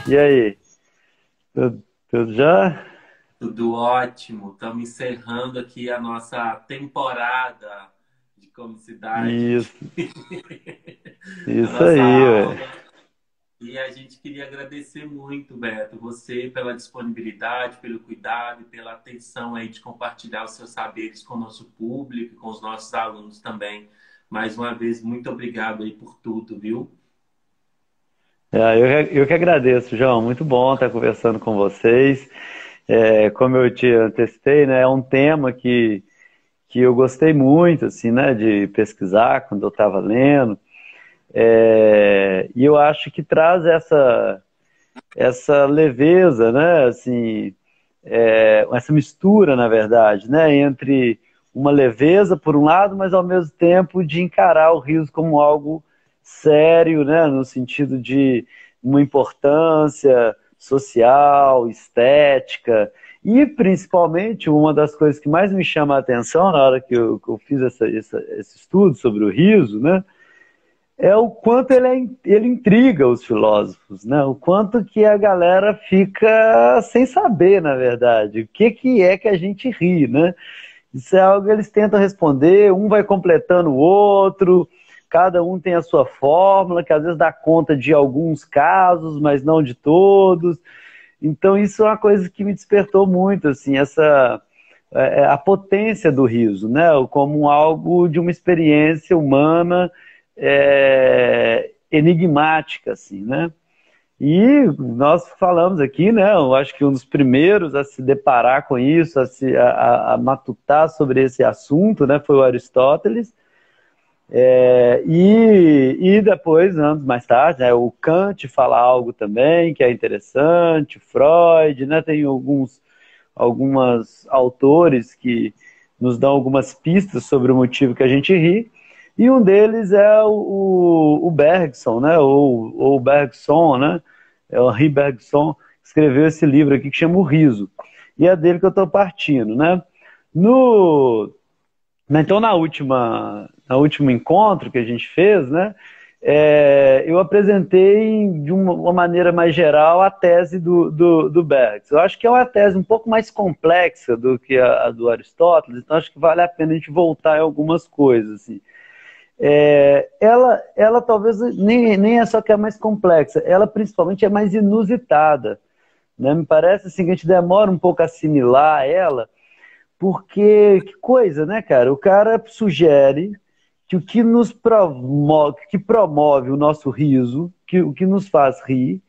E aí? Tudo já? Tudo ótimo. Estamos encerrando aqui a nossa temporada de comicidade, Isso, a isso nossa aí, aula. ué. E a gente queria agradecer muito, Beto, você pela disponibilidade, pelo cuidado e pela atenção aí de compartilhar os seus saberes com o nosso público, com os nossos alunos também. Mais uma vez, muito obrigado aí por tudo, viu? Eu que agradeço, João. Muito bom estar conversando com vocês. Como eu te antecipei, né, é um tema que eu gostei muito, assim, né, de pesquisar quando eu estava lendo. E eu acho que traz essa leveza, né, assim, essa mistura, na verdade, né, entre uma leveza, por um lado, mas ao mesmo tempo de encarar o riso como algo sério, né, no sentido de uma importância social, estética, e principalmente uma das coisas que mais me chama a atenção na hora que eu fiz esse estudo sobre o riso, né, é o quanto ele intriga os filósofos, né? O quanto que a galera fica sem saber, na verdade, o que é que a gente ri, né? Isso é algo que eles tentam responder, um vai completando o outro, cada um tem a sua fórmula, que às vezes dá conta de alguns casos, mas não de todos. Então isso é uma coisa que me despertou muito, assim, a potência do riso, né? Como algo de uma experiência humana enigmática, assim, né? E nós falamos aqui, né? Eu acho que um dos primeiros a se deparar com isso, a matutar sobre esse assunto, né? Foi o Aristóteles. E depois, anos mais tarde, né, o Kant fala algo também que é interessante, Freud, né? Tem alguns autores que nos dão algumas pistas sobre o motivo que a gente ri. E um deles é o Bergson, né? Ou Bergson, né? É o Henri Bergson, que escreveu esse livro aqui que chama O Riso. E é dele que eu estou partindo, né? No, então, na último encontro que a gente fez, né? Eu apresentei de uma maneira mais geral a tese do Bergson. Eu acho que é uma tese um pouco mais complexa do que a do Aristóteles, então acho que vale a pena a gente voltar em algumas coisas, assim. Ela talvez nem é só que é mais complexa, ela principalmente é mais inusitada, né? Me parece assim, que a gente demora um pouco a assimilar ela, porque que coisa, né, cara? O cara sugere que o que nos promove, que promove o nosso riso, o que nos faz rir,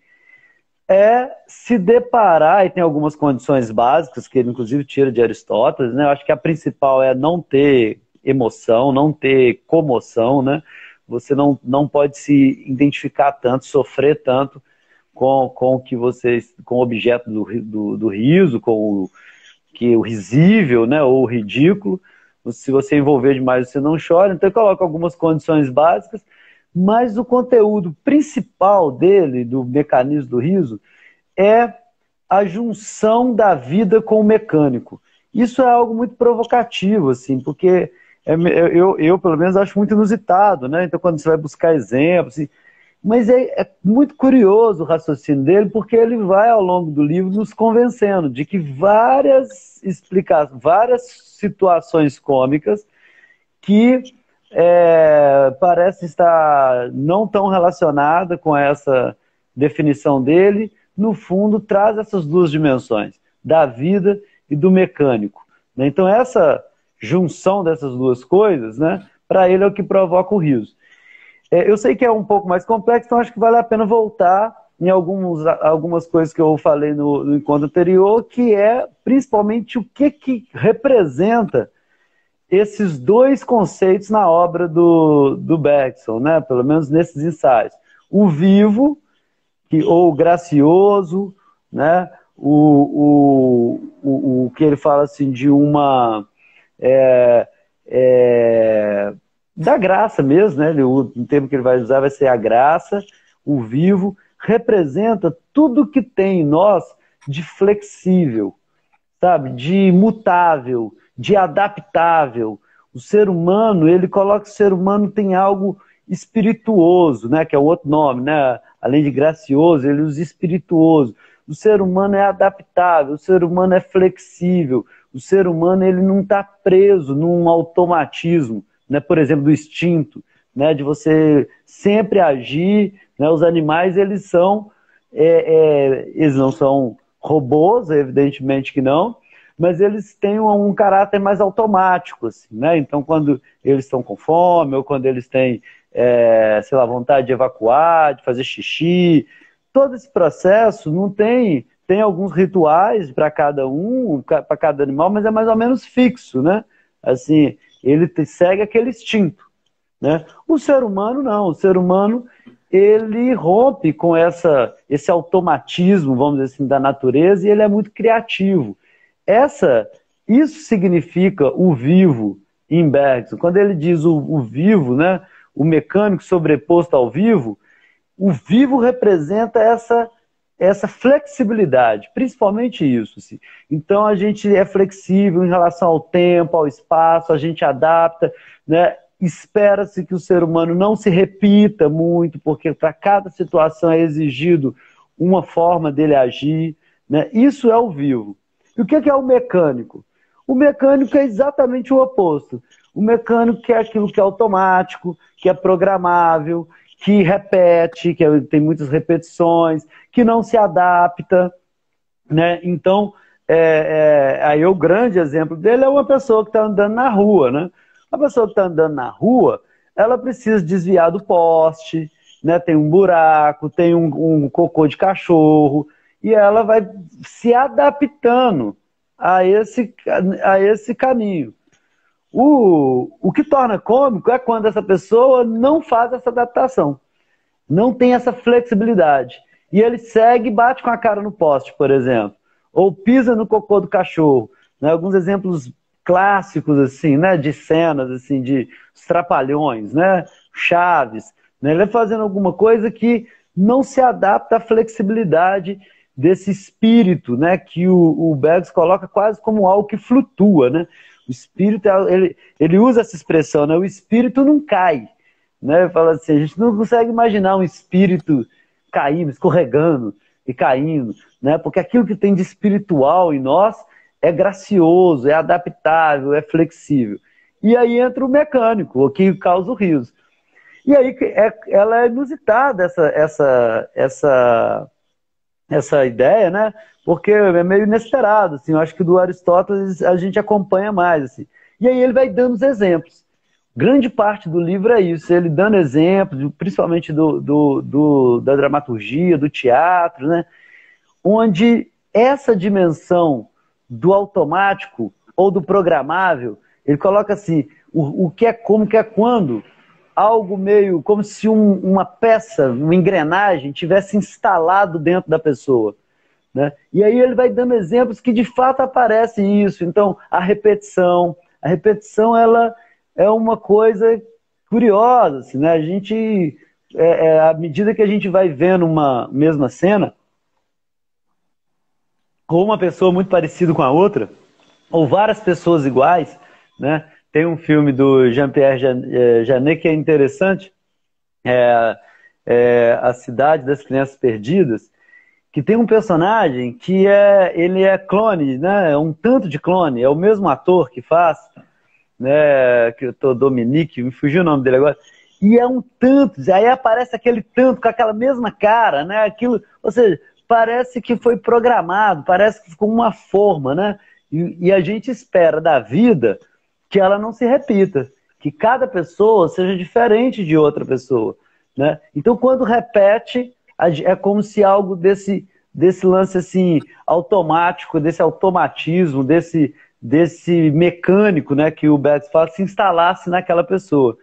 é se deparar, e tem algumas condições básicas que ele inclusive tira de Aristóteles, né? Eu acho que a principal é não ter emoção, não ter comoção, né? Você não pode se identificar tanto, sofrer tanto com o que você, com o objeto do riso, o risível, né? Ou o ridículo. Se você envolver demais, você não chora. Então, eu coloco algumas condições básicas, mas o conteúdo principal dele, do mecanismo do riso, é a junção da vida com o mecânico. Isso é algo muito provocativo, assim, porque eu, pelo menos, acho muito inusitado, né? Então, quando você vai buscar exemplos, assim, mas é muito curioso o raciocínio dele, porque ele vai, ao longo do livro, nos convencendo de que várias situações cômicas que parece estar não tão relacionada com essa definição dele, no fundo traz essas duas dimensões, da vida e do mecânico, né? Então essa junção dessas duas coisas, né, para ele é o que provoca o riso. Eu sei que é um pouco mais complexo, então acho que vale a pena voltar em algumas coisas que eu falei no encontro anterior, que é principalmente o que representa esses dois conceitos na obra do Bergson, né? Pelo menos nesses ensaios. O vivo, ou o gracioso, né? O que ele fala assim de uma... É, é, da graça mesmo, né? O termo que ele vai usar vai ser a graça, o vivo, representa tudo que tem em nós de flexível, sabe? De mutável, de adaptável. O ser humano, ele coloca que o ser humano tem algo espirituoso, né? Que é o outro nome, né? Além de gracioso, ele usa espirituoso. O ser humano é adaptável, o ser humano é flexível, o ser humano ele não está preso num automatismo, né? Por exemplo, do instinto, né? De você sempre agir, né? Os animais, eles são, eles não são robôs, evidentemente que não, mas eles têm um caráter mais automático, assim, né? Então, quando eles estão com fome, ou quando eles têm, sei lá, vontade de evacuar, de fazer xixi, todo esse processo não tem alguns rituais para cada um, para cada animal, mas é mais ou menos fixo, né? Assim, ele segue aquele instinto, né? O ser humano não, o ser humano ele rompe com esse automatismo, vamos dizer assim, da natureza, e ele é muito criativo. Isso significa o vivo em Bergson. Quando ele diz o vivo, né, o mecânico sobreposto ao vivo, o vivo representa essa flexibilidade, principalmente isso. Assim. Então a gente é flexível em relação ao tempo, ao espaço, a gente adapta, né? Espera-se que o ser humano não se repita muito, porque para cada situação é exigido uma forma dele agir, né? Isso é o vivo. E o que é o mecânico? O mecânico é exatamente o oposto. O mecânico é aquilo que é automático, que é programável, que repete, tem muitas repetições, que não se adapta, né? Então, aí o grande exemplo dele é uma pessoa que está andando na rua, né? A pessoa que está andando na rua, ela precisa desviar do poste, né? Tem um buraco, tem um cocô de cachorro, e ela vai se adaptando a esse caminho. O que torna cômico é quando essa pessoa não faz essa adaptação, não tem essa flexibilidade. E ele segue e bate com a cara no poste, por exemplo. Ou pisa no cocô do cachorro. Né? Alguns exemplos clássicos, assim, né? De cenas, assim, de os Trapalhões, né? Chaves. Né? Ele vai fazendo alguma coisa que não se adapta à flexibilidade desse espírito, né? Que o Bergson coloca quase como algo que flutua, né? O espírito, ele usa essa expressão, né? O espírito não cai. Né? Fala assim, a gente não consegue imaginar um espírito caindo, escorregando e caindo, né? Porque aquilo que tem de espiritual em nós é gracioso, é adaptável, é flexível. E aí entra o mecânico, o que causa o riso. E aí ela é inusitada, essa ideia, né? Porque é meio inesperado, assim. Eu acho que do Aristóteles a gente acompanha mais, assim. E aí ele vai dando os exemplos. Grande parte do livro é isso, ele dando exemplos, principalmente da dramaturgia, do teatro, né? Onde essa dimensão do automático ou do programável, ele coloca assim, o que é como, que é quando, algo meio como se uma peça, uma engrenagem tivesse instalado dentro da pessoa. Né? E aí ele vai dando exemplos que de fato aparece isso. Então, a repetição ela é uma coisa curiosa, assim, né? A gente, à medida que a gente vai vendo uma mesma cena, com uma pessoa muito parecida com a outra, ou várias pessoas iguais, né? Tem um filme do Jean-Pierre Jeunet que é interessante, A Cidade das Crianças Perdidas, que tem um personagem que ele é clone, né? É um tanto de clone, é o mesmo ator que faz, né? Que eu tô Dominique, me fugiu o nome dele agora. E é um tanto, aí aparece aquele tanto com aquela mesma cara, né? Aquilo, ou seja, parece que foi programado, parece que ficou uma forma, né? E a gente espera da vida que ela não se repita, que cada pessoa seja diferente de outra pessoa, né? Então, quando repete, é como se algo desse lance assim automático, desse automatismo, desse mecânico, né, que o Bergson fala, se instalasse naquela pessoa.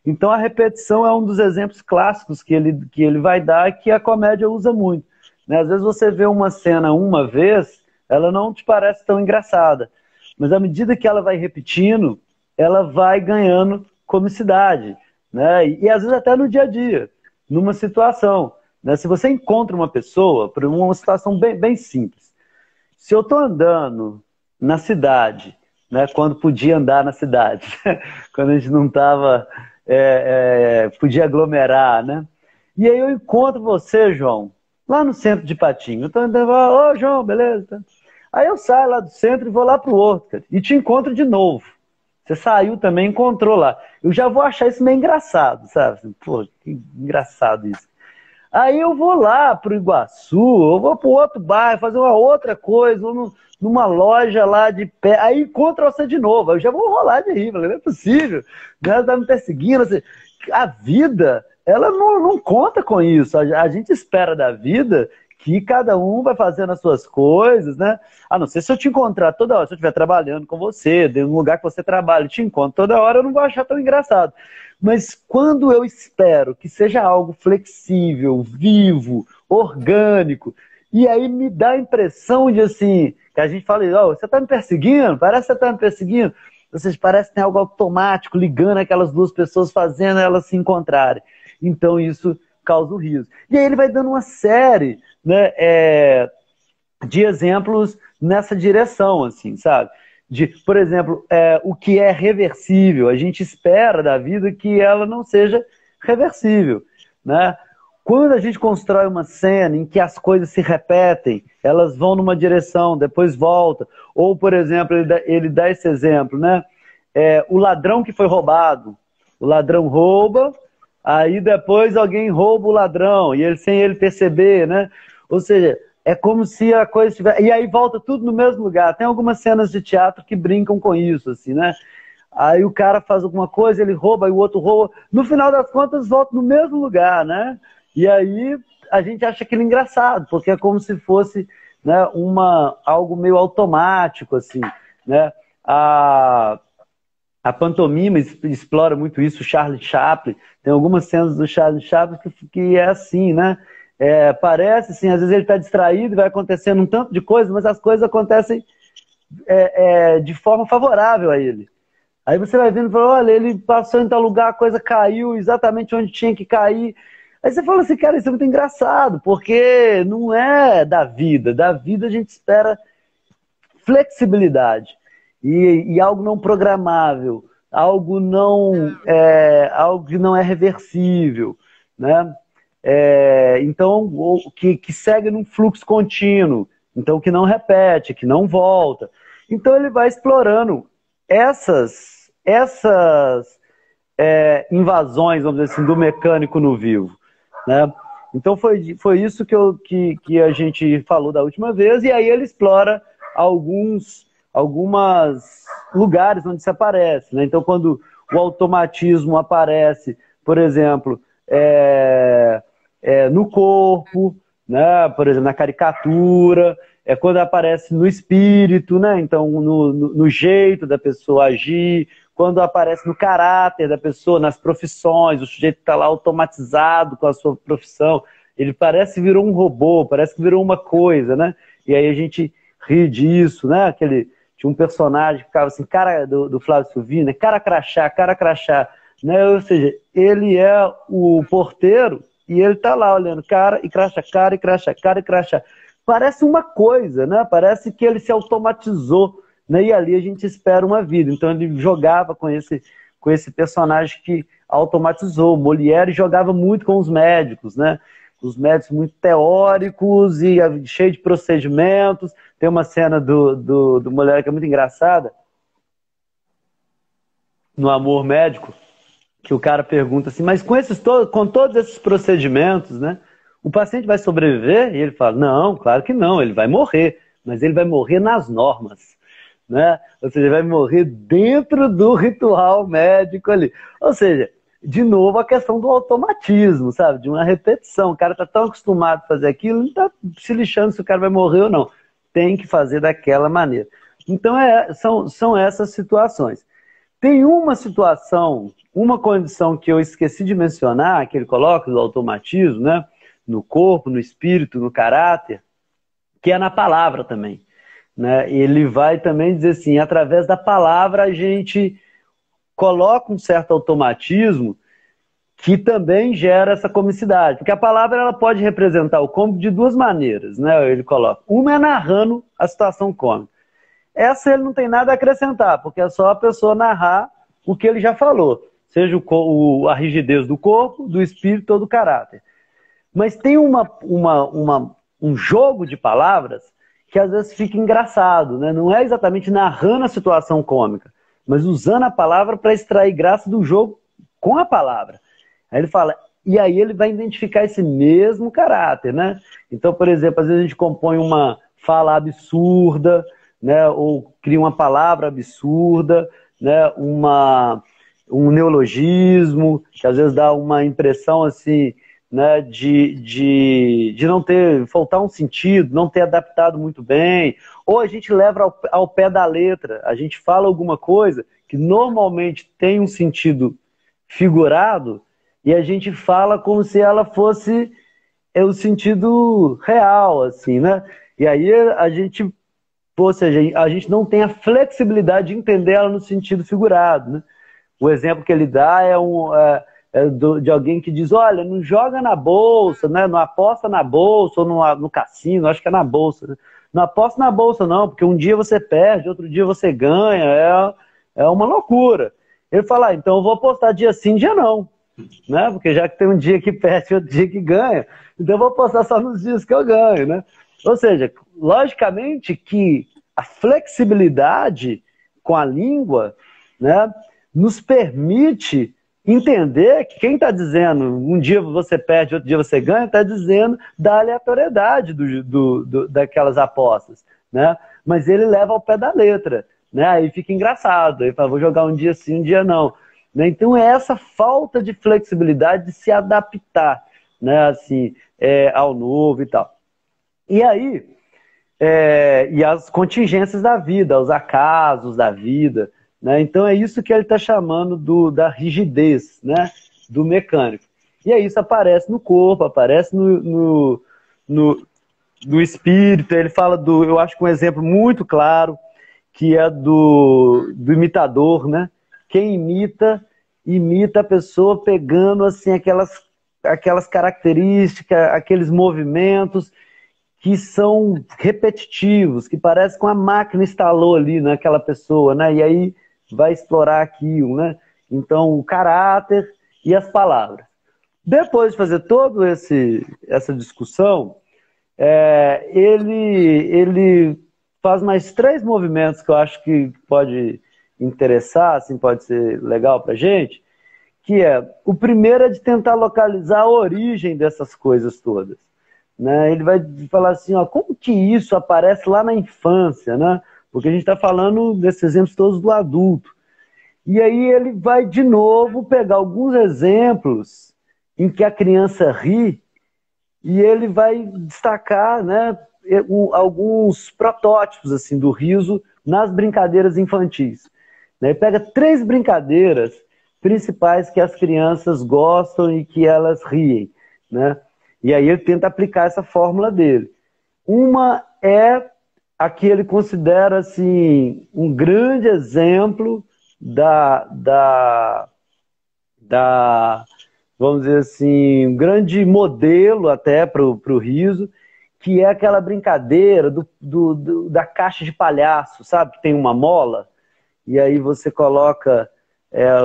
Então, a repetição é um dos exemplos clássicos que ele vai dar, que a comédia usa muito. Né? Às vezes você vê uma cena uma vez, ela não te parece tão engraçada. Mas à medida que ela vai repetindo, ela vai ganhando comicidade. Né? E às vezes até no dia a dia, numa situação. Né? Se você encontra uma pessoa, por uma situação bem, bem simples. Se eu estou andando na cidade né? Quando podia andar na cidade, quando a gente não estava, podia aglomerar, né? E aí eu encontro você, João, lá no centro de Patinho. Eu tô andando, ô João, beleza? Aí eu saio lá do centro e vou lá pro outro, cara, e te encontro de novo. Você saiu também, encontrou lá. Eu já vou achar isso meio engraçado, sabe? Pô, que engraçado isso. Aí eu vou lá pro Iguaçu, eu vou pro outro bairro, fazer uma outra coisa, numa loja lá de pé. Aí encontro você de novo. Aí eu já vou rolar de rir. Falei, não é possível. Né? Tá me perseguindo. Assim, a vida, ela não conta com isso. A gente espera da vida que cada um vai fazendo as suas coisas, né? A não ser se eu te encontrar toda hora, se eu estiver trabalhando com você, de um lugar que você trabalha e te encontro toda hora, eu não vou achar tão engraçado. Mas quando eu espero que seja algo flexível, vivo, orgânico, e aí me dá a impressão de assim, que a gente fala, oh, você está me perseguindo? Parece que você está me perseguindo. Ou seja, parece que tem algo automático ligando aquelas duas pessoas, fazendo elas se encontrarem. Então isso causa o riso. E aí ele vai dando uma série, né, de exemplos nessa direção, assim, sabe? Por exemplo, o que é reversível. A gente espera da vida que ela não seja reversível, né? Quando a gente constrói uma cena em que as coisas se repetem, elas vão numa direção, depois volta. Ou, por exemplo, ele dá esse exemplo, né? O ladrão que foi roubado. O ladrão rouba, aí depois alguém rouba o ladrão, e ele sem ele perceber, né? Ou seja, é como se a coisa estivesse... E aí volta tudo no mesmo lugar. Tem algumas cenas de teatro que brincam com isso, assim, né? Aí o cara faz alguma coisa, ele rouba, aí o outro rouba. No final das contas, volta no mesmo lugar, né? E aí a gente acha aquilo engraçado, porque é como se fosse, né, algo meio automático, assim, né? A pantomima explora muito isso, o Charlie Chaplin. Tem algumas cenas do Charlie Chaplin que é assim, né? Parece assim, às vezes ele está distraído e vai acontecendo um tanto de coisa, mas as coisas acontecem de forma favorável a ele. Aí você vai vendo e fala, olha, ele passou em tal lugar, a coisa caiu exatamente onde tinha que cair. Aí você fala assim, cara, isso é muito engraçado, porque não é da vida. Da vida a gente espera flexibilidade e algo não programável, algo que não é reversível, né? Então, que segue num fluxo contínuo, então que não repete, que não volta. Então ele vai explorando essas invasões, vamos dizer assim, do mecânico no vivo, né? Então foi isso que a gente falou da última vez, e aí ele explora alguns lugares onde isso aparece, né? Então quando o automatismo aparece, por exemplo, no corpo, né? Por exemplo, na caricatura, quando aparece no espírito, né? Então no jeito da pessoa agir, quando aparece no caráter da pessoa, nas profissões, o sujeito está lá automatizado com a sua profissão, ele parece que virou um robô, parece que virou uma coisa, né? E aí a gente ri disso, né? Tinha um personagem que ficava assim, cara do Flávio Silvino, né? Cara crachá, né? Ou seja, ele é o porteiro e ele tá lá olhando cara e crachá, cara e crachá, cara e crachá. Parece uma coisa, né? Parece que ele se automatizou, né? E ali a gente espera uma vida. Então ele jogava com esse personagem que automatizou. Molière jogava muito com os médicos, né? Os médicos muito teóricos e cheio de procedimentos. Tem uma cena do Molière que é muito engraçada, no Amor Médico, que o cara pergunta assim, mas com todos esses procedimentos, né? O paciente vai sobreviver? E ele fala, não, claro que não, ele vai morrer, mas ele vai morrer nas normas, né? Ou seja, ele vai morrer dentro do ritual médico ali. Ou seja, de novo a questão do automatismo, sabe? De uma repetição. O cara está tão acostumado a fazer aquilo, não está se lixando se o cara vai morrer ou não. Tem que fazer daquela maneira. Então são essas situações. Tem uma situação, uma condição que eu esqueci de mencionar, que ele coloca do automatismo, né? No corpo, no espírito, no caráter, que é na palavra também, né? Ele vai também dizer assim, através da palavra a gente coloca um certo automatismo que também gera essa comicidade, porque a palavra ela pode representar o cômico de duas maneiras, né? Ele coloca. Uma é narrando a situação cômica. essa ele não tem nada a acrescentar, porque é só a pessoa narrar o que ele já falou, seja a rigidez do corpo, do espírito ou do caráter. Mas tem um jogo de palavras que às vezes fica engraçado, né? Não é exatamente narrando a situação cômica, mas usando a palavra para extrair graça do jogo com a palavra. Aí ele fala, e aí ele vai identificar esse mesmo caráter, né? Então, por exemplo, às vezes a gente compõe uma fala absurda, né? Ou cria uma palavra absurda, né? Um neologismo, que às vezes dá uma impressão assim, né? De não ter, faltar um sentido, não ter adaptado muito bem, ou a gente leva ao pé da letra, a gente fala alguma coisa que normalmente tem um sentido figurado, e a gente fala como se ela fosse o sentido real, assim, né? E aí a gente, ou seja, a gente não tem a flexibilidade de entender ela no sentido figurado, né? O exemplo que ele dá de alguém que diz, olha, não joga na bolsa, né? Não aposta na bolsa ou no cassino, acho que é na bolsa, né? Não aposta na bolsa não, porque um dia você perde, outro dia você ganha, é uma loucura. Ele fala, então eu vou apostar dia sim, dia não, né? Porque já que tem um dia que perde e outro dia que ganha, então eu vou apostar só nos dias que eu ganho, né? Ou seja, logicamente que a flexibilidade com a língua, né, nos permite entender que quem está dizendo um dia você perde, outro dia você ganha, está dizendo da aleatoriedade daquelas apostas, né? Mas ele leva ao pé da letra, né? Aí fica engraçado, ele fala, vou jogar um dia sim, um dia não, né? Então é essa falta de flexibilidade de se adaptar, né? Assim, ao novo e tal. E aí, e as contingências da vida, os acasos da vida, né? Então é isso que ele está chamando da rigidez, né? Do mecânico. E aí isso aparece no corpo, aparece no espírito. Ele fala eu acho que um exemplo muito claro, que é do imitador, né? Quem imita a pessoa pegando assim, aquelas características, aqueles movimentos que são repetitivos, que parece que uma máquina instalou ali naquela pessoa, né? E aí vai explorar aquilo, né? Então, o caráter e as palavras. Depois de fazer toda essa discussão, ele faz mais 3 movimentos que eu acho que pode interessar, assim, pode ser legal para a gente, que o primeiro é de tentar localizar a origem dessas coisas todas, né? Ele vai falar assim, ó, como que isso aparece lá na infância, né? Porque a gente está falando desses exemplos todos do adulto. E aí ele vai, de novo, pegar alguns exemplos em que a criança ri e ele vai destacar, né, alguns protótipos assim, do riso nas brincadeiras infantis. Ele pega 3 brincadeiras principais que as crianças gostam e que elas riem, né? E aí ele tenta aplicar essa fórmula dele. Uma é a que ele considera assim, um grande exemplo vamos dizer assim, um grande modelo até para o riso, que é aquela brincadeira da caixa de palhaço, sabe? Que tem uma mola, e aí você coloca,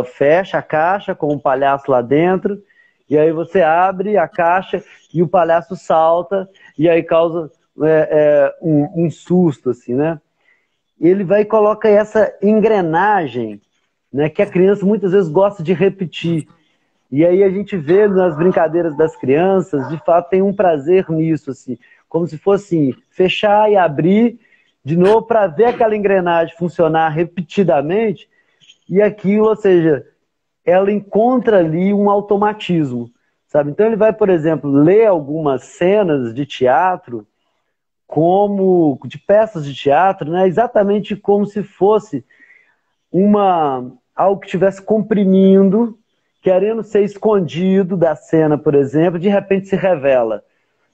fecha a caixa com um palhaço lá dentro, e aí você abre a caixa e o palhaço salta, e aí causa um susto, assim, né? Ele vai e coloca essa engrenagem, né, que a criança muitas vezes gosta de repetir. E aí a gente vê nas brincadeiras das crianças, de fato tem um prazer nisso, assim, como se fosse fechar e abrir de novo para ver aquela engrenagem funcionar repetidamente, e aquilo, ou seja, ela encontra ali um automatismo, sabe? Então ele vai, por exemplo, ler algumas cenas de teatro, de peças de teatro, né? Exatamente como se fosse algo que estivesse comprimindo, querendo ser escondido da cena, por exemplo, de repente se revela,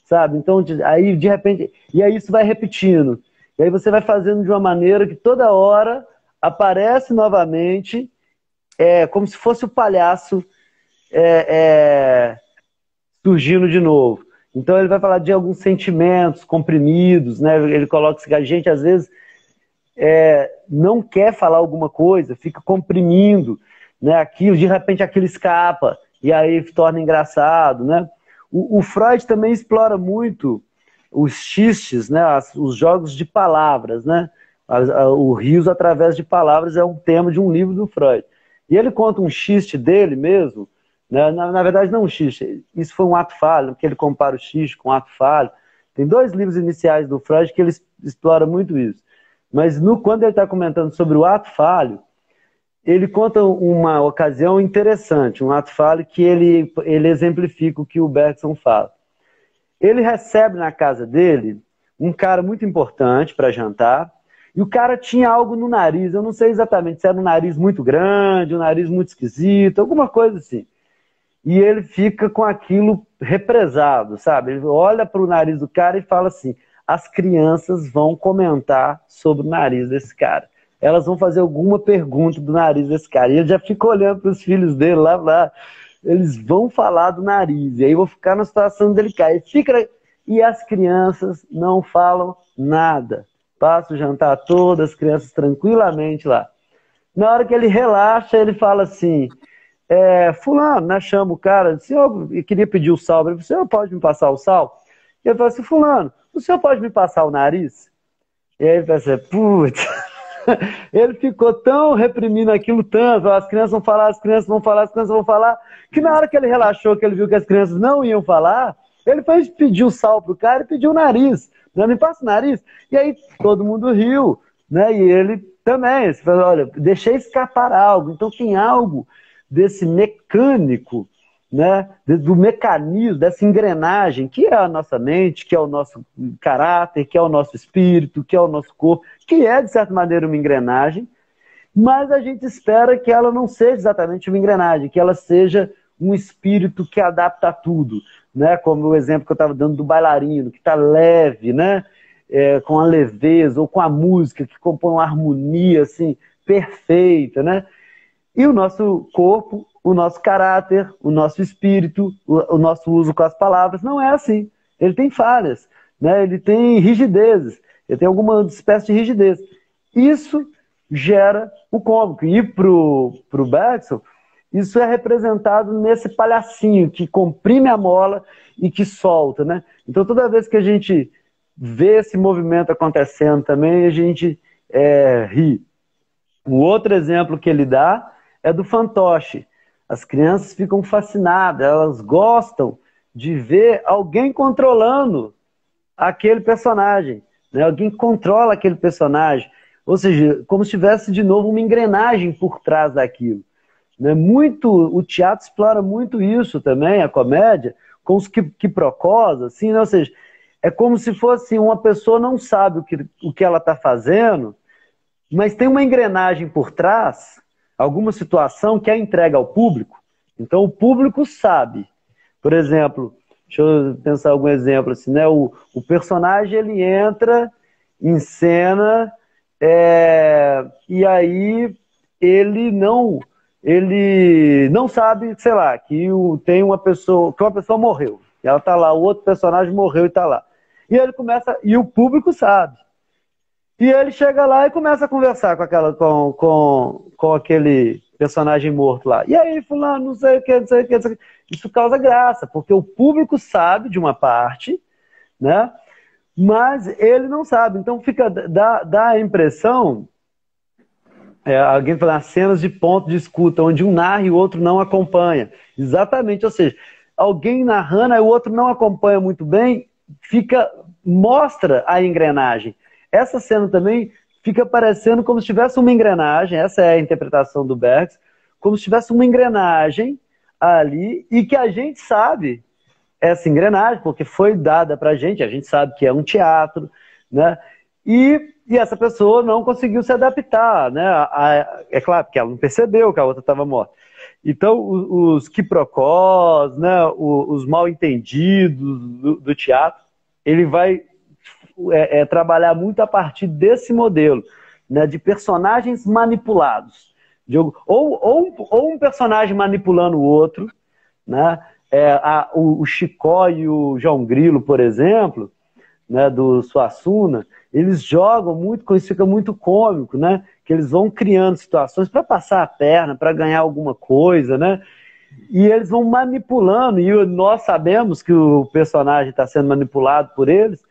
sabe? Então, aí de repente, e aí isso vai repetindo. E aí você vai fazendo de uma maneira que toda hora aparece novamente, como se fosse o palhaço surgindo de novo. Então ele vai falar de alguns sentimentos comprimidos, né? Ele coloca que a gente, às vezes, não quer falar alguma coisa, fica comprimindo, né, aquilo, de repente aquilo escapa, e aí torna engraçado, né? O Freud também explora muito os xistes, né, os jogos de palavras, né? O riso através de palavras é um tema de um livro do Freud. E ele conta um xiste dele mesmo, né? Na verdade não um xiste, isso foi um ato falho, porque ele compara o xiste com o ato falho. Tem 2 livros iniciais do Freud que ele explora muito isso. Mas quando ele está comentando sobre o ato falho, ele conta uma ocasião interessante, um ato falho que ele exemplifica o que o Bergson fala. Ele recebe na casa dele um cara muito importante para jantar, e o cara tinha algo no nariz, eu não sei exatamente se era um nariz muito grande, um nariz muito esquisito, alguma coisa assim. E ele fica com aquilo represado, sabe? Ele olha para o nariz do cara e fala assim: as crianças vão comentar sobre o nariz desse cara. Elas vão fazer alguma pergunta do nariz desse cara. E ele já fica olhando para os filhos dele lá. Eles vão falar do nariz. E aí vão ficar numa situação delicada. E as crianças não falam nada. Passa o jantar todo, as crianças tranquilamente lá. Na hora que ele relaxa, ele fala assim: fulano, né, chama o cara, senhor, eu queria pedir o sal. Ele, o senhor pode me passar o sal? E ele fala assim: fulano, o senhor pode me passar o nariz? E aí ele pensa: putz. Ele ficou tão reprimindo aquilo tanto, as crianças vão falar, as crianças vão falar, as crianças vão falar, que na hora que ele relaxou, que ele viu que as crianças não iam falar, ele foi pedir o sal pro cara e pediu o nariz. Não me passa o nariz. E aí todo mundo riu, né? E ele também, ele falou: olha, deixei escapar algo. Então tem algo desse mecânico, né, do mecanismo, dessa engrenagem, que é a nossa mente, que é o nosso caráter, que é o nosso espírito, que é o nosso corpo, que é, de certa maneira, uma engrenagem, mas a gente espera que ela não seja exatamente uma engrenagem, que ela seja um espírito que adapta a tudo, né? Como o exemplo que eu estava dando do bailarino, que está leve, né? Com a leveza, ou com a música, que compõe uma harmonia assim, perfeita, né? E o nosso corpo, o nosso caráter, o nosso espírito, o nosso uso com as palavras, não é assim. Ele tem falhas, né? Ele tem rigidezes, ele tem alguma espécie de rigidez. Isso gera o cômico. E pro Bergson, isso é representado nesse palhacinho que comprime a mola e que solta, né? Então toda vez que a gente vê esse movimento acontecendo também, a gente ri. O outro exemplo que ele dá é do fantoche. As crianças ficam fascinadas, elas gostam de ver alguém controlando aquele personagem, né? Alguém controla aquele personagem, ou seja, como se tivesse de novo uma engrenagem por trás daquilo, né? O teatro explora muito isso também, a comédia, com os quiprocós, assim, né? Ou seja, é como se fosse uma pessoa não sabe o que ela está fazendo, mas tem uma engrenagem por trás, alguma situação que a entrega ao público. Então o público sabe. Por exemplo, deixa eu pensar algum exemplo assim, né? O personagem ele entra em cena e aí ele não sabe, sei lá, que uma pessoa morreu. E ela tá lá, o outro personagem morreu e tá lá. E ele começa, e o público sabe. E ele chega lá e começa a conversar com aquele personagem morto lá. E aí, fulano, não sei o que, não sei o que, não sei o que. Isso causa graça, porque o público sabe de uma parte, né? Mas ele não sabe. Então dá a impressão, alguém fala, as cenas de ponto de escuta, onde um narra e o outro não acompanha. Exatamente, ou seja, alguém narrando e o outro não acompanha muito bem, mostra a engrenagem. Essa cena também fica parecendo como se tivesse uma engrenagem, essa é a interpretação do Bergson, como se tivesse uma engrenagem ali e que a gente sabe essa engrenagem, porque foi dada pra gente, a gente sabe que é um teatro, né? E essa pessoa não conseguiu se adaptar, né? É claro, porque ela não percebeu que a outra estava morta. Então, os quiprocós, né? Os mal-entendidos do teatro, ele vai trabalhar muito a partir desse modelo, né, de personagens manipulados. Ou um personagem manipulando o outro, né? O Chicó e o João Grilo, por exemplo, né, do Suassuna, eles jogam muito com isso, fica muito cômico, né? Que eles vão criando situações para passar a perna, para ganhar alguma coisa, né? E eles vão manipulando, e nós sabemos que o personagem está sendo manipulado por eles,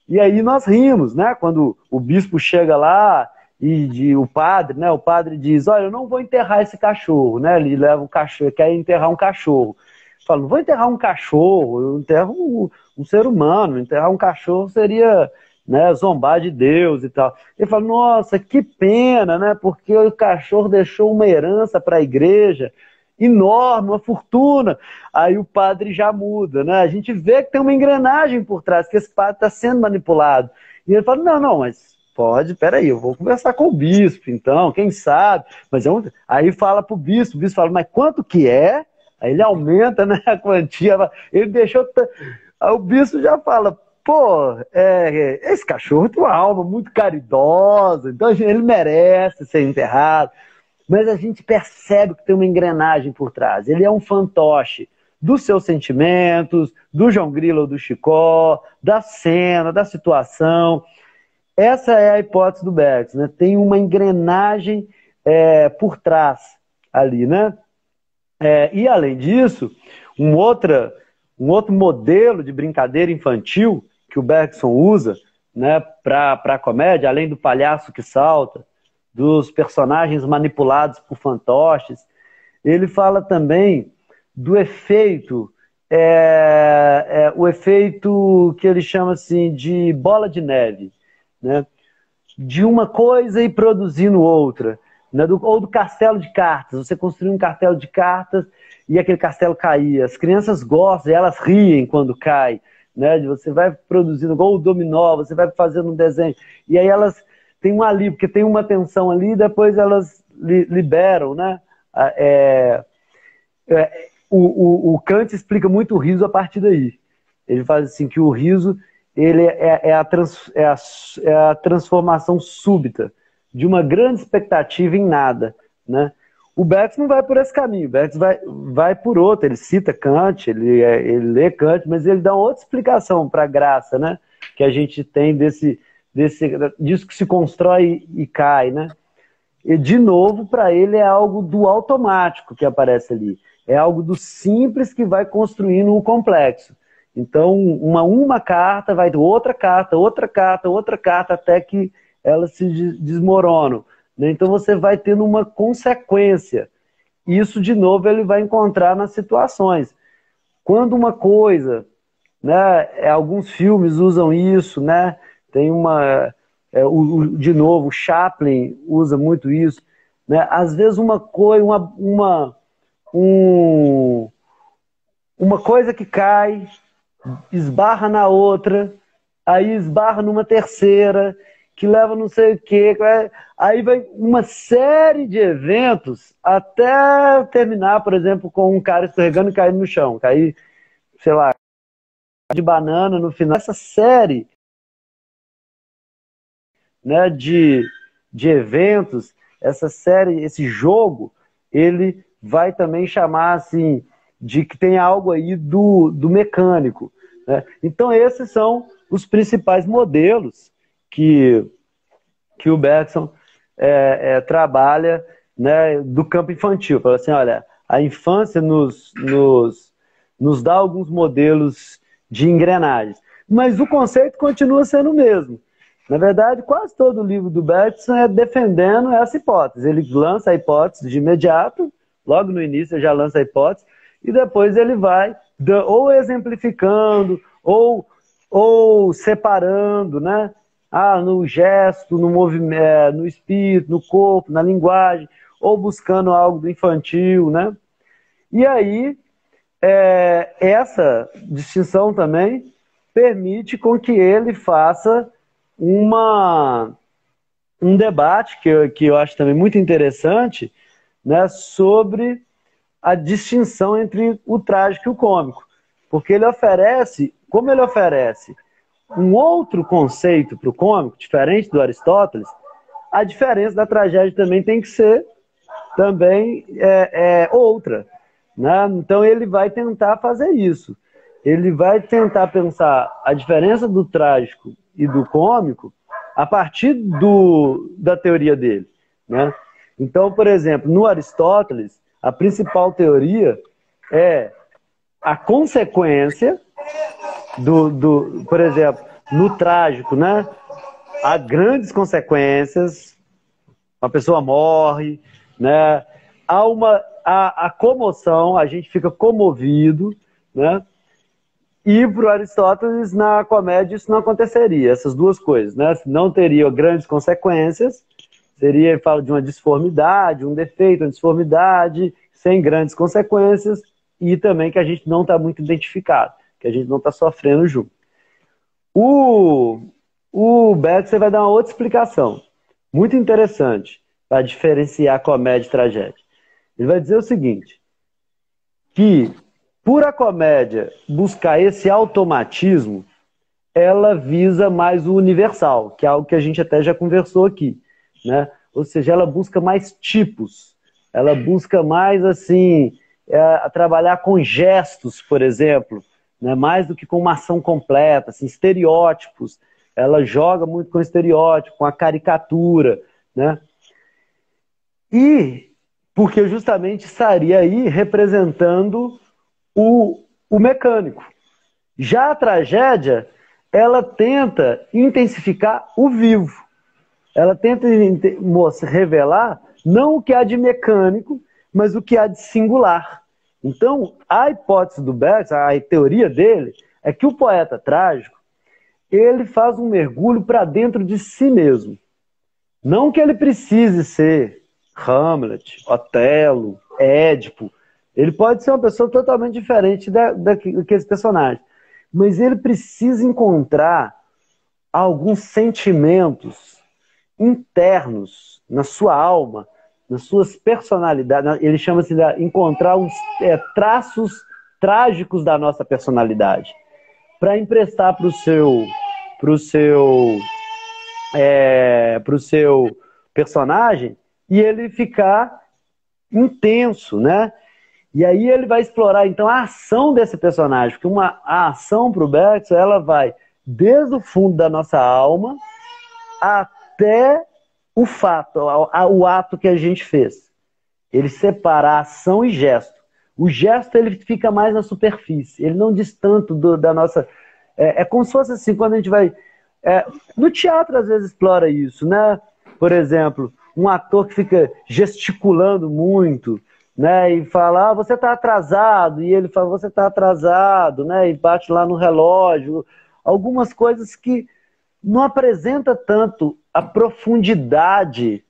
e aí nós rimos, né? Quando o bispo chega lá e o padre, né? O padre diz, olha, eu não vou enterrar esse cachorro, né? Ele leva um cachorro, quer enterrar um cachorro. Fala, não vou enterrar um cachorro, eu enterro um ser humano, enterrar um cachorro seria, né, zombar de Deus e tal. Ele fala, nossa, que pena, né? Porque o cachorro deixou uma herança para a igreja enorme, uma fortuna. Aí o padre já muda, né? A gente vê que tem uma engrenagem por trás, que esse padre está sendo manipulado. E ele fala, não, mas pode, peraí, eu vou conversar com o bispo, então, quem sabe? Mas aí fala pro bispo, o bispo fala, mas quanto que é? Aí ele aumenta, né, a quantia, ele deixou... Aí o bispo já fala, pô, esse cachorro tem uma alma muito caridosa, então ele merece ser enterrado. Mas a gente percebe que tem uma engrenagem por trás. Ele é um fantoche dos seus sentimentos, do João Grilo ou do Chicó, da cena, da situação. Essa é a hipótese do Bergson, né? Tem uma engrenagem por trás ali, né? E além disso, um outro modelo de brincadeira infantil que o Bergson usa, né, para a comédia, além do palhaço que salta, dos personagens manipulados por fantoches, ele fala também do efeito, o efeito que ele chama assim de bola de neve, né? De uma coisa e produzindo outra, né? Ou do castelo de cartas, você construiu um castelo de cartas e aquele castelo caía, as crianças gostam, elas riem quando cai, né? Você vai produzindo, igual o dominó, você vai fazendo um desenho, e aí elas tem um alívio, porque tem uma tensão ali, depois elas liberam, né? O Kant explica muito o riso a partir daí. Ele faz assim que o riso ele é a transformação súbita de uma grande expectativa em nada, né? O Bergson não vai por esse caminho, o Bergson vai por outro. Ele cita Kant, ele lê Kant, mas ele dá outra explicação para a graça, né? Que a gente tem disso que se constrói e cai, né? E, de novo, para ele é algo do automático que aparece ali. É algo do simples que vai construindo o complexo. Então, uma carta vai outra carta, outra carta, outra carta, até que elas se desmoronam, né? Então, você vai tendo uma consequência. Isso, de novo, ele vai encontrar nas situações. Quando uma coisa, né, alguns filmes usam isso, né? Tem de novo, o Chaplin usa muito isso, né? Às vezes uma coisa que cai, esbarra na outra, aí esbarra numa terceira, que leva não sei o quê, aí vai uma série de eventos até terminar, por exemplo, com um cara escorregando e caindo no chão, cair, sei lá, de banana no final. Essa série, né, de eventos, essa série, esse jogo, ele vai também chamar assim, de que tem algo aí do mecânico, né? Então esses são os principais modelos que o Bergson trabalha, né, do campo infantil. Fala assim, olha, a infância nos dá alguns modelos de engrenagens, mas o conceito continua sendo o mesmo. Na verdade, quase todo o livro do Bergson é defendendo essa hipótese. Ele lança a hipótese de imediato, logo no início ele já lança a hipótese, e depois ele vai ou exemplificando, ou separando, né? No gesto, no movimento, no espírito, no corpo, na linguagem, ou buscando algo do infantil, né? E aí, essa distinção também permite com que ele faça um debate que eu acho também muito interessante, né, sobre a distinção entre o trágico e o cômico. Porque como ele oferece um outro conceito para o cômico, diferente do Aristóteles, a diferença da tragédia também tem que ser também outra, né? Então ele vai tentar fazer isso. ele vai tentar pensar a diferença do trágico e do cômico a partir da teoria dele, né? Então, por exemplo, no Aristóteles, a principal teoria é a consequência por exemplo, no trágico, né? Há grandes consequências, uma pessoa morre, né? A comoção, a gente fica comovido, né? E para o Aristóteles, na comédia, isso não aconteceria, essas duas coisas, né? Não teria grandes consequências, ele fala de uma disformidade, um defeito, uma disformidade, sem grandes consequências, e também que a gente não está muito identificado, que a gente não está sofrendo junto. O Beck, você vai dar uma outra explicação, muito interessante, para diferenciar comédia e tragédia. Ele vai dizer o seguinte, que por a comédia buscar esse automatismo, ela visa mais o universal, que é algo que a gente até já conversou aqui, né? Ou seja, ela busca mais tipos, ela busca mais assim, trabalhar com gestos, por exemplo, né? Mais do que com uma ação completa, assim, estereótipos. Ela joga muito com estereótipo, com a caricatura, né? E porque justamente estaria aí representando o mecânico. Já a tragédia, ela tenta intensificar o vivo. Ela tenta revelar não o que há de mecânico, mas o que há de singular. Então, a hipótese do Beck, a teoria dele, é que o poeta trágico, ele faz um mergulho para dentro de si mesmo. Não que ele precise ser Hamlet, Otelo, Édipo. Ele pode ser uma pessoa totalmente diferente daqueles personagens. Mas ele precisa encontrar alguns sentimentos internos na sua alma, nas suas personalidades. Ele chama-se de encontrar os traços trágicos da nossa personalidade para emprestar para o seu personagem e ele ficar intenso, né? E aí ele vai explorar, então, a ação desse personagem, porque a ação para o Beck, ela vai desde o fundo da nossa alma até o fato, o ato que a gente fez. Ele separa ação e gesto. O gesto, ele fica mais na superfície, ele não diz tanto da nossa... É como se fosse assim, quando a gente vai... no teatro, às vezes, explora isso, né? Por exemplo, um ator que fica gesticulando muito, né, e fala, você está atrasado, e ele fala, você está atrasado, né, e bate lá no relógio, algumas coisas que não apresenta tanto a profundidade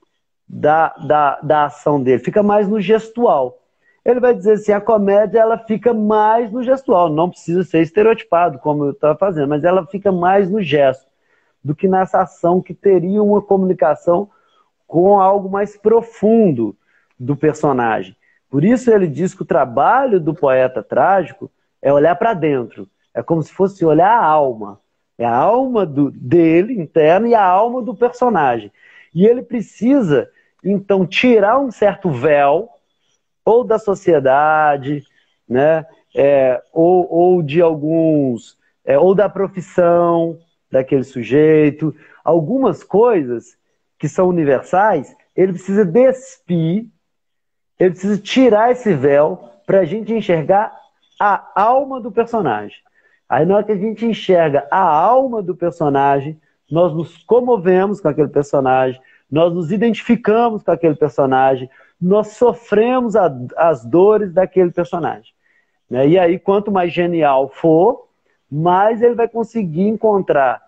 da ação dele, fica mais no gestual. Ele vai dizer assim, a comédia ela fica mais no gestual, não precisa ser estereotipado, como eu estava fazendo, mas ela fica mais no gesto, do que nessa ação que teria uma comunicação com algo mais profundo do personagem. Por isso ele diz que o trabalho do poeta trágico é olhar para dentro. É como se fosse olhar a alma. É a alma dele, interna, e a alma do personagem. E ele precisa, então, tirar um certo véu, ou da sociedade, né? Ou de alguns... ou da profissão daquele sujeito. Algumas coisas que são universais, ele precisa despir, ele precisa tirar esse véu para a gente enxergar a alma do personagem. Aí na hora que a gente enxerga a alma do personagem, nós nos comovemos com aquele personagem, nós nos identificamos com aquele personagem, nós sofremos as dores daquele personagem. Né? E aí, quanto mais genial for, mais ele vai conseguir encontrar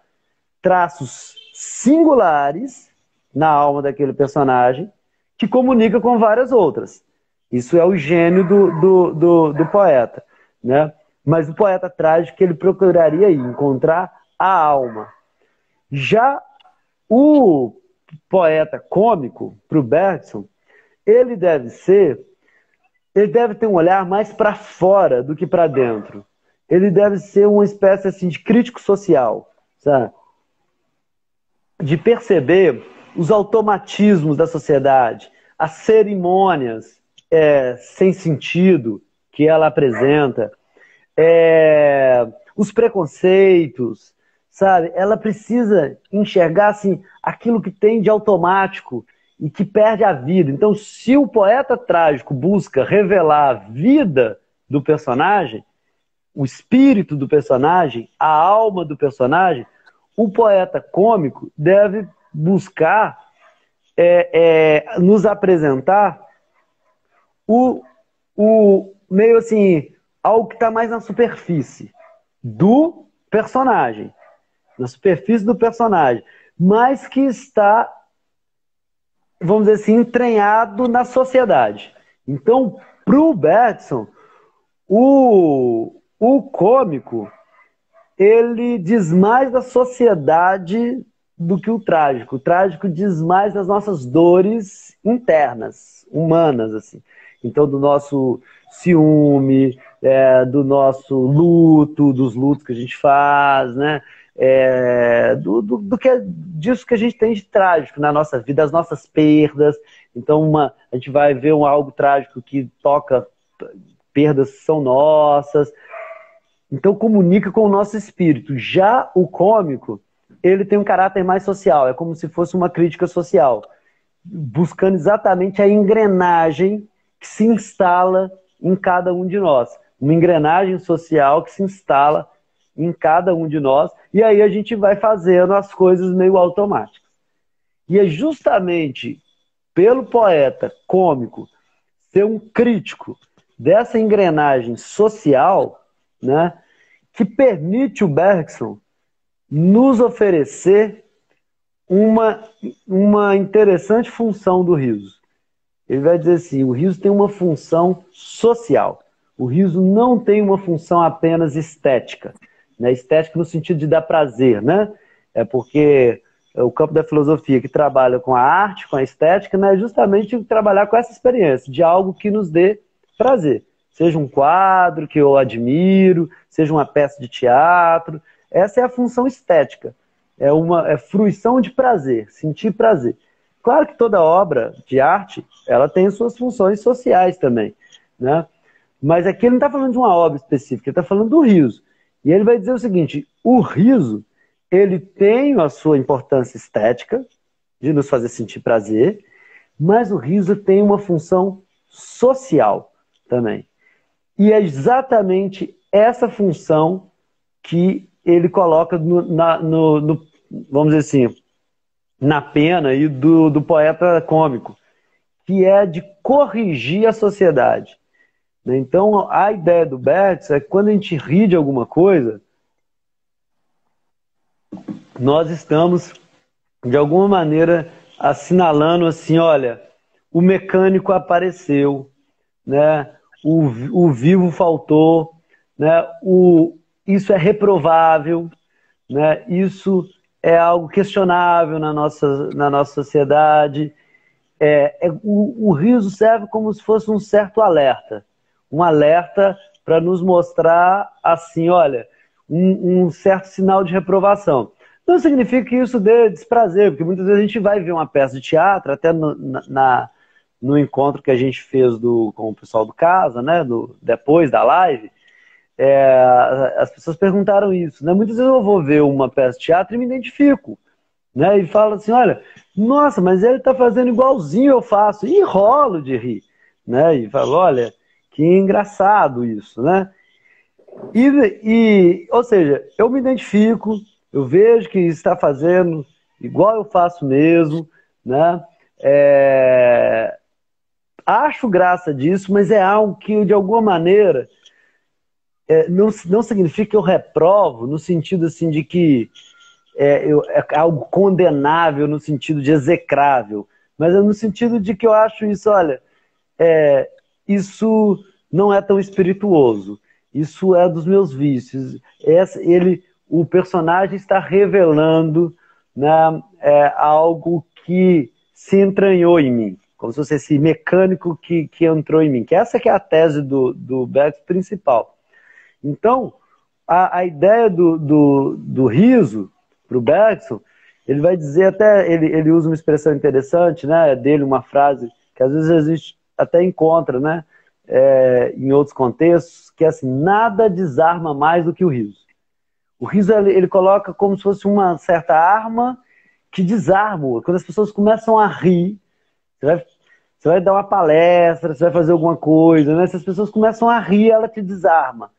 traços singulares na alma daquele personagem que comunica com várias outras. Isso é o gênio do poeta, né? Mas o poeta trágico, ele procuraria aí encontrar a alma. Já o poeta cômico, para o Bergson, ele deve ter um olhar mais para fora do que para dentro. Ele deve ser uma espécie assim, de crítico social, sabe? De perceber os automatismos da sociedade, as cerimônias sem sentido que ela apresenta, os preconceitos, sabe? Ela precisa enxergar assim, aquilo que tem de automático e que perde a vida. Então, se o poeta trágico busca revelar a vida do personagem, o espírito do personagem, a alma do personagem, o poeta cômico deve buscar nos apresentar meio assim, algo que está mais na superfície do personagem, na superfície do personagem, mas que está, vamos dizer assim, entranhado na sociedade. Então, para o Bergson, o cômico, ele diz mais da sociedade do que o trágico. O trágico diz mais das nossas dores internas, humanas, assim. Então, do nosso ciúme, do nosso luto, dos lutos que a gente faz, né? Disso que a gente tem de trágico na nossa vida, as nossas perdas. Então, a gente vai ver algo trágico que toca perdas que são nossas. Então, comunica com o nosso espírito. Já o cômico, ele tem um caráter mais social, é como se fosse uma crítica social, buscando exatamente a engrenagem que se instala em cada um de nós. Uma engrenagem social que se instala em cada um de nós, e aí a gente vai fazendo as coisas meio automáticas. E é justamente pelo poeta cômico ser um crítico dessa engrenagem social, né, que permite o Bergson nos oferecer uma interessante função do riso. Ele vai dizer assim, o riso tem uma função social. O riso não tem uma função apenas estética. Né? Estética no sentido de dar prazer, né? É porque o campo da filosofia que trabalha com a arte, com a estética, né, é justamente trabalhar com essa experiência de algo que nos dê prazer. Seja um quadro que eu admiro, seja uma peça de teatro. Essa é a função estética. É fruição de prazer, sentir prazer. Claro que toda obra de arte, ela tem suas funções sociais também, né? Mas aqui ele não está falando de uma obra específica, ele está falando do riso. E ele vai dizer o seguinte, o riso, ele tem a sua importância estética, de nos fazer sentir prazer, mas o riso tem uma função social também. E é exatamente essa função que ele coloca vamos dizer assim, na pena aí do poeta cômico, que é de corrigir a sociedade. Então, a ideia do Bergson é que quando a gente ri de alguma coisa, nós estamos, de alguma maneira, assinalando assim, olha, o mecânico apareceu, né? O vivo faltou, né? Isso é reprovável, né? Isso é algo questionável na nossa sociedade. O riso serve como se fosse um certo alerta. Um alerta para nos mostrar, assim, olha, um certo sinal de reprovação. Não significa que isso dê desprazer, porque muitas vezes a gente vai ver uma peça de teatro, até no encontro que a gente fez com o pessoal do Casa, né, depois da live, as pessoas perguntaram isso, né? Muitas vezes eu vou ver uma peça de teatro e me identifico, né? E falo assim, olha, nossa, mas ele está fazendo igualzinho eu faço, e rolo de rir, né? E falo, olha, que engraçado isso, né? Ou seja, eu me identifico, eu vejo que está fazendo igual eu faço mesmo, né? Acho graça disso, mas é algo que, de alguma maneira, não significa que eu reprovo, no sentido assim de que é algo condenável, no sentido de execrável, mas é no sentido de que eu acho isso, olha, isso não é tão espirituoso, isso é dos meus vícios. O personagem está revelando, né, algo que se entranhou em mim, como se fosse esse mecânico que entrou em mim, que essa que é a tese do Bergson principal. Então, a ideia do riso, para o Bergson, ele vai dizer até, ele usa uma expressão interessante, né, dele, uma frase que às vezes a gente até encontra, né, em outros contextos, que é assim, nada desarma mais do que o riso. O riso, ele coloca como se fosse uma certa arma que desarma. Quando as pessoas começam a rir, você vai dar uma palestra, você vai fazer alguma coisa, né? Se as pessoas começam a rir, ela te desarma,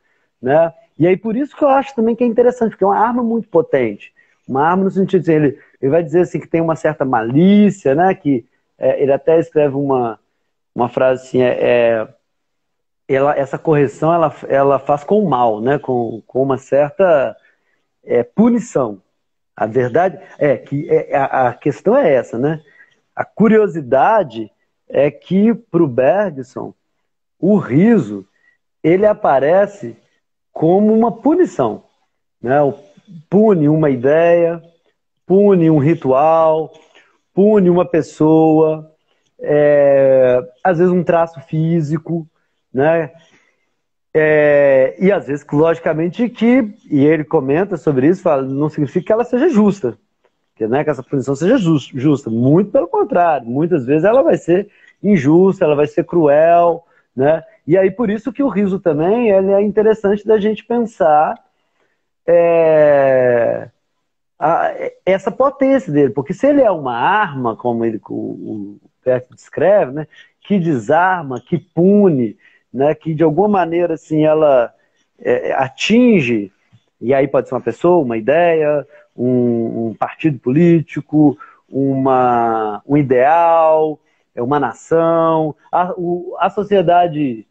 né? E aí por isso que eu acho também que é interessante, porque é uma arma muito potente. Uma arma no sentido de, ele vai dizer assim que tem uma certa malícia, né? Que ele até escreve uma frase assim, essa correção ela faz com o mal, né? Com uma certa punição. A verdade é que a questão é essa, né? A curiosidade é que para o Bergson, o riso ele aparece como uma punição, né? Pune uma ideia, pune um ritual, pune uma pessoa, às vezes um traço físico, né? E às vezes, logicamente, e ele comenta sobre isso, fala, não significa que ela seja justa, que, né, que essa punição seja justa. Muito pelo contrário, muitas vezes ela vai ser injusta, ela vai ser cruel, né? E aí por isso que o riso também ele é interessante da gente pensar essa potência dele, porque se ele é uma arma, como o Peck descreve, né, que desarma, que pune, né, que de alguma maneira assim, ela atinge, e aí pode ser uma pessoa, uma ideia, um partido político, um ideal, uma nação, a sociedade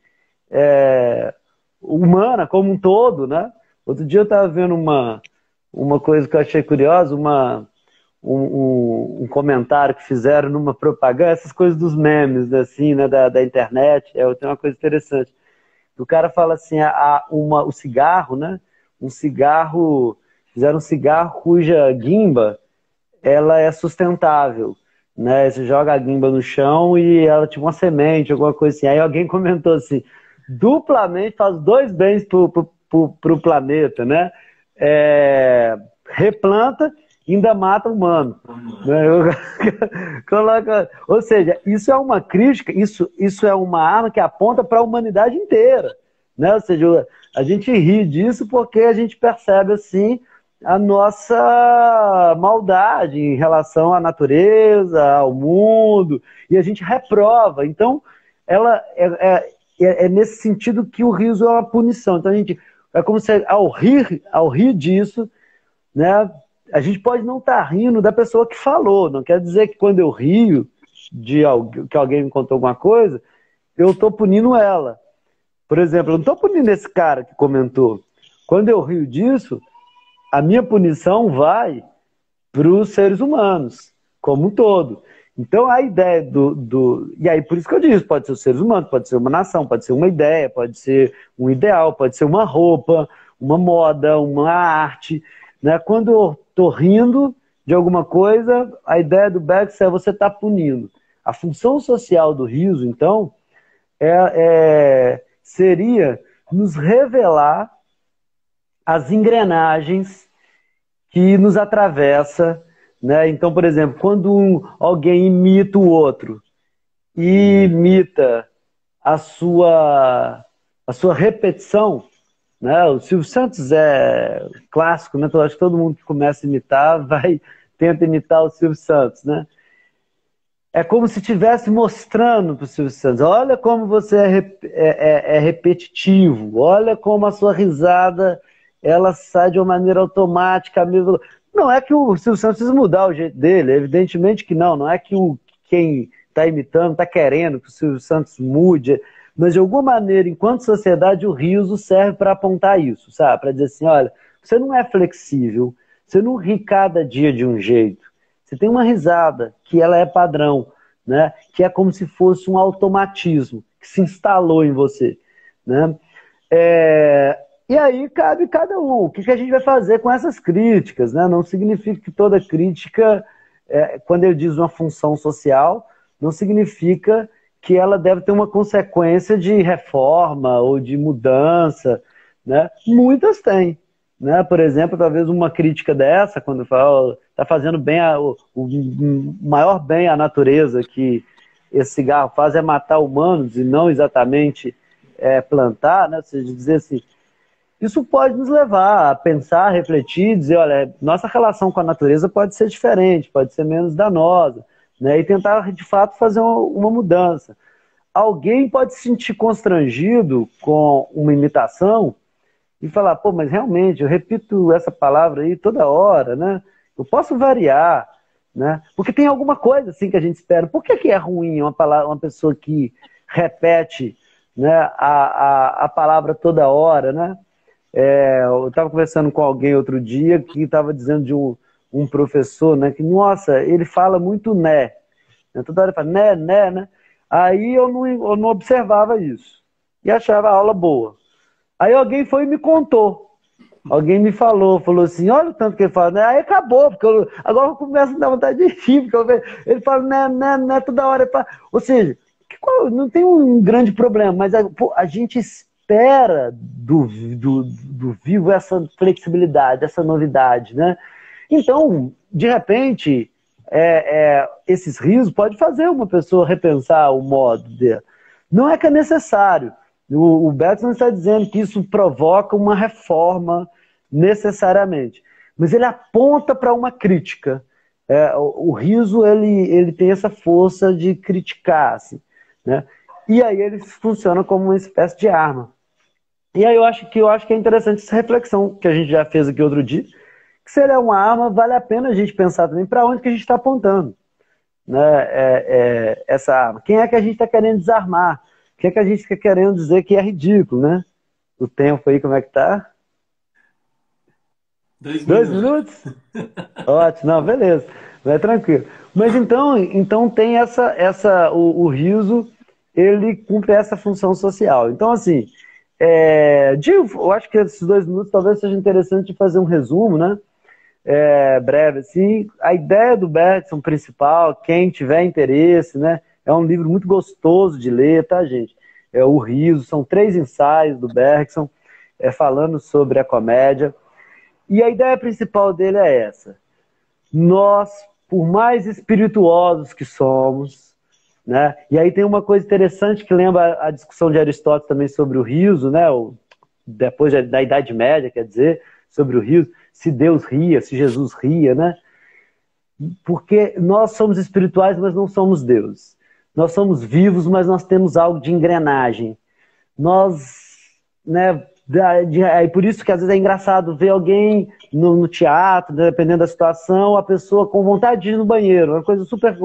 humana como um todo, né? Outro dia eu estava vendo uma coisa que eu achei curiosa, um comentário que fizeram numa propaganda, essas coisas dos memes, assim, né, da internet, tem uma coisa interessante. O cara fala assim, o cigarro, né? Fizeram um cigarro cuja guimba, ela é sustentável, né? Você joga a guimba no chão e ela tipo uma semente, alguma coisa assim. Aí alguém comentou assim, duplamente faz 2 bens pro planeta, né? Replanta e ainda mata o humano. Né? Ou seja, isso é uma crítica, isso é uma arma que aponta para a humanidade inteira. Né? Ou seja, a gente ri disso porque a gente percebe assim a nossa maldade em relação à natureza, ao mundo, e a gente reprova. Então, ela é nesse sentido que o riso é uma punição. Então, é como se ao rir disso, né, a gente pode não estar rindo da pessoa que falou. Não quer dizer que quando eu rio que alguém me contou alguma coisa, eu estou punindo ela. Por exemplo, eu não estou punindo esse cara que comentou. Quando eu rio disso, a minha punição vai para os seres humanos, como um todo. Então, a ideia E aí, por isso que eu disse, pode ser os seres humanos, pode ser uma nação, pode ser uma ideia, pode ser um ideal, pode ser uma roupa, uma moda, uma arte. Né? Quando eu estou rindo de alguma coisa, a ideia do Bex é você estar punindo. A função social do riso, então, seria nos revelar as engrenagens que nos atravessa, né? Então, por exemplo, quando alguém imita o outro e imita a sua repetição, né? O Silvio Santos é clássico, né? Eu acho que todo mundo que começa a imitar tenta imitar o Silvio Santos, né? É como se estivesse mostrando para o Silvio Santos, olha como você é repetitivo, olha como a sua risada ela sai de uma maneira automática mesmo. Não é que o Silvio Santos precisa mudar o jeito dele, evidentemente que não é que quem está imitando está querendo que o Silvio Santos mude, mas de alguma maneira, enquanto sociedade, o riso serve para apontar isso, sabe? Para dizer assim, olha, você não é flexível, você não ri cada dia de um jeito, você tem uma risada que ela é padrão, né? Que é como se fosse um automatismo que se instalou em você, né? E aí cabe cada um. O que a gente vai fazer com essas críticas, né? Não significa que toda crítica, quando ele diz uma função social, não significa que ela deve ter uma consequência de reforma ou de mudança, né? Muitas têm. Né? Por exemplo, talvez uma crítica dessa, quando fala está fazendo bem o maior bem à natureza que esse cigarro faz é matar humanos e não exatamente plantar, né? Ou seja, dizer assim, isso pode nos levar a pensar, refletir, dizer, olha, nossa relação com a natureza pode ser diferente, pode ser menos danosa, né? E tentar, de fato, fazer uma mudança. Alguém pode se sentir constrangido com uma imitação e falar, pô, mas realmente, eu repito essa palavra aí toda hora, né? Eu posso variar, né? Porque tem alguma coisa assim que a gente espera. Por que é ruim uma pessoa que repete, né, a palavra toda hora, né? Eu estava conversando com alguém outro dia que estava dizendo de um professor, né, que, nossa, ele fala muito né? Toda hora ele fala né? Aí eu não observava isso e achava a aula boa. Aí alguém foi e me contou. Alguém me falou assim, olha o tanto que ele fala, né? Aí acabou, porque agora eu começo a dar vontade de rir, porque ele fala, né, toda hora. Ou seja, não tem um grande problema, mas a gente espera do vivo essa flexibilidade, essa novidade, né? Então, de repente, esses risos pode fazer uma pessoa repensar o modo dele. Não é que é necessário. O Bergson está dizendo que isso provoca uma reforma necessariamente. Mas ele aponta para uma crítica. O riso ele tem essa força de criticar. Assim, né? E aí ele funciona como uma espécie de arma. E aí eu acho que é interessante essa reflexão que a gente já fez aqui outro dia, que se ele é uma arma, vale a pena a gente pensar também para onde que a gente está apontando, né? Essa arma. Quem é que a gente está querendo desarmar? Quem é que a gente está querendo dizer que é ridículo, né? O tempo aí, como é que tá? 2 Dois minutos. minutos? Ótimo, não, beleza. Vai tranquilo. Mas então tem o riso, ele cumpre essa função social. Então, assim, eu acho que esses 2 minutos talvez seja interessante fazer um resumo, né? Breve, assim. A ideia do Bergson principal, quem tiver interesse, né? É um livro muito gostoso de ler, tá, gente? O Riso, são 3 ensaios do Bergson, falando sobre a comédia. E a ideia principal dele é essa. Nós, por mais espirituosos que somos, né? E aí tem uma coisa interessante que lembra a discussão de Aristóteles também sobre o riso, né? Depois da Idade Média, quer dizer, sobre o riso, se Deus ria, se Jesus ria, né? Porque nós somos espirituais, mas não somos Deus. Nós somos vivos, mas nós temos algo de engrenagem. Nós, né, por isso que às vezes é engraçado ver alguém no teatro, dependendo da situação, a pessoa com vontade de ir no banheiro, uma coisa super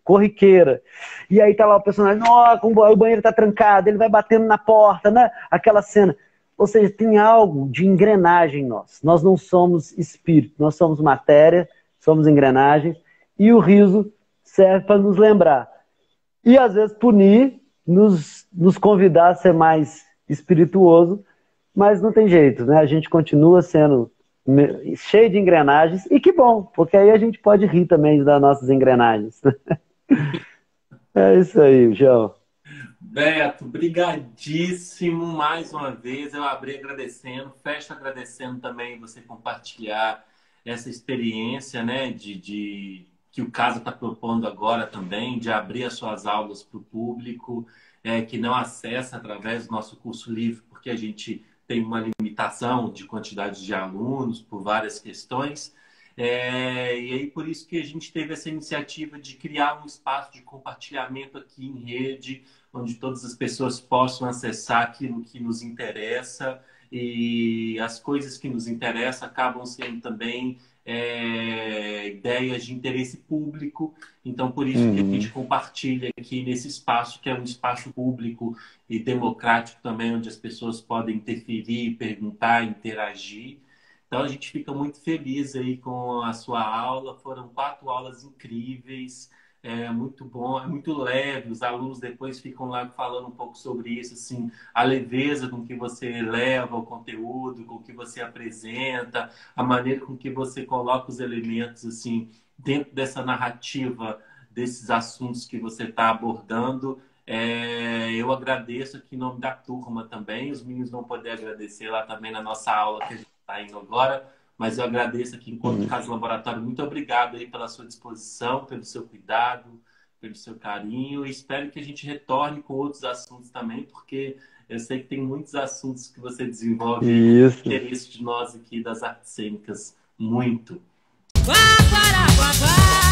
corriqueira. E aí tá lá o personagem, o banheiro tá trancado, ele vai batendo na porta, né? Aquela cena. Ou seja, tem algo de engrenagem em nós. Nós não somos espírito, nós somos matéria, somos engrenagens, e o riso serve para nos lembrar. E às vezes punir, nos convidar a ser mais espirituoso, mas não tem jeito, né? A gente continua sendo cheio de engrenagens, e que bom, porque aí a gente pode rir também das nossas engrenagens. É isso aí, João. Beto, brigadíssimo mais uma vez. Eu abri agradecendo, fecho agradecendo também você compartilhar essa experiência, né, que o Casa está propondo agora também, de abrir as suas aulas para o público, que não acessa através do nosso curso livre, porque a gente tem uma limitação de quantidade de alunos por várias questões. E aí por isso que a gente teve essa iniciativa de criar um espaço de compartilhamento aqui em rede, onde todas as pessoas possam acessar aquilo que nos interessa, e as coisas que nos interessam acabam sendo também ideias de interesse público. Então, por isso que a gente compartilha aqui nesse espaço, que é um espaço público e democrático também, onde as pessoas podem interferir, perguntar, interagir. Então, a gente fica muito feliz aí com a sua aula. Foram 4 aulas incríveis. É muito bom, é muito leve. Os alunos depois ficam lá falando um pouco sobre isso, assim, a leveza com que você leva o conteúdo, com que você apresenta, a maneira com que você coloca os elementos assim dentro dessa narrativa desses assuntos que você está abordando. Eu agradeço aqui em nome da turma também. Os meninos vão poder agradecer lá também na nossa aula que a gente está indo agora. Mas eu agradeço aqui enquanto Casa Laboratório. Muito obrigado aí pela sua disposição, pelo seu cuidado, pelo seu carinho. E espero que a gente retorne com outros assuntos também, porque eu sei que tem muitos assuntos que você desenvolve Isso. interesse de nós aqui das artes cênicas. Muito. Guá, guará, guá, guá.